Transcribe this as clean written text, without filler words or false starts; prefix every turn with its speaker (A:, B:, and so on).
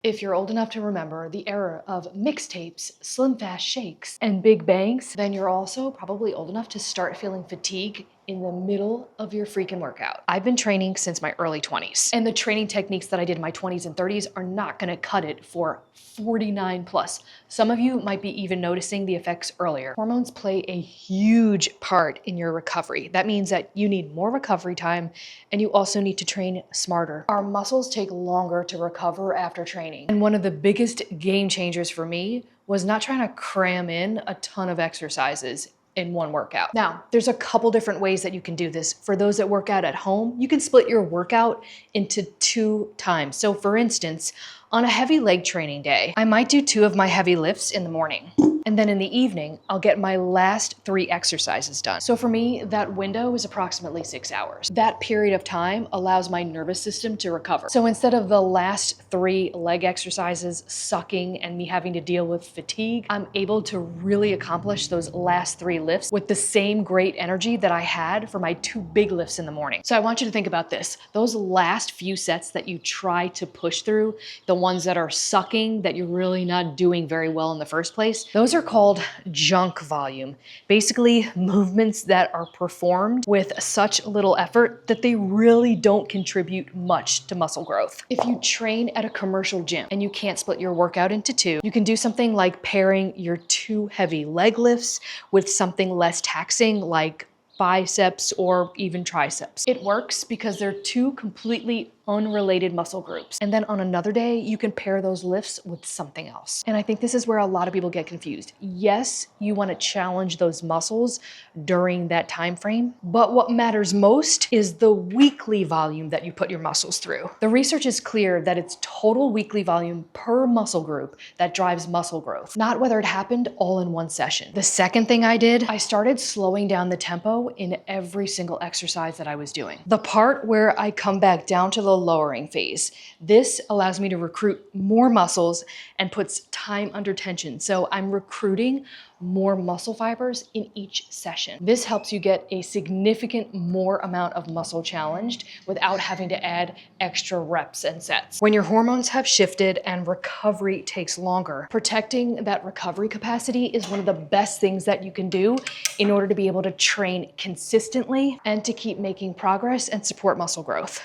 A: If you're old enough to remember the era of mixtapes, slim fast shakes, and big bangs, then you're also probably old enough to start feeling fatigue in the middle of your freaking workout. I've been training since my early 20s, and the training techniques that I did in my 20s and 30s are not gonna cut it for 49 plus. Some of you might be even noticing the effects earlier. Hormones play a huge part in your recovery. That means that you need more recovery time, and you also need to train smarter. Our muscles take longer to recover after training. And one of the biggest game changers for me was not trying to cram in a ton of exercises in one workout. Now, there's a couple different ways that you can do this. For those that work out at home, you can split your workout into 2 times. So for instance, on a heavy leg training day, I might do 2 of my heavy lifts in the morning. And then in the evening, I'll get my last 3 exercises done. So for me, that window is approximately 6 hours. That period of time allows my nervous system to recover. So instead of the last 3 leg exercises sucking and me having to deal with fatigue, I'm able to really accomplish those last 3 lifts with the same great energy that I had for my 2 big lifts in the morning. So I want you to think about this. Those last few sets that you try to push through, the ones that are sucking, that you're really not doing very well in the first place, those are called junk volume. Basically, movements that are performed with such little effort that they really don't contribute much to muscle growth. If you train at a commercial gym and you can't split your workout into 2, you can do something like pairing your 2 heavy leg lifts with something less taxing like biceps or even triceps. It works because they're 2 completely unrelated muscle groups. And then on another day, you can pair those lifts with something else. And I think this is where a lot of people get confused. Yes, you want to challenge those muscles during that time frame, but what matters most is the weekly volume that you put your muscles through. The research is clear that it's total weekly volume per muscle group that drives muscle growth, not whether it happened all in one session. The second thing I did, I started slowing down the tempo in every single exercise that I was doing. The part where I come back down to the lowering phase. This allows me to recruit more muscles and puts time under tension. So I'm recruiting more muscle fibers in each session. This helps you get a significant more amount of muscle challenged without having to add extra reps and sets. When your hormones have shifted and recovery takes longer, protecting that recovery capacity is one of the best things that you can do in order to be able to train consistently and to keep making progress and support muscle growth.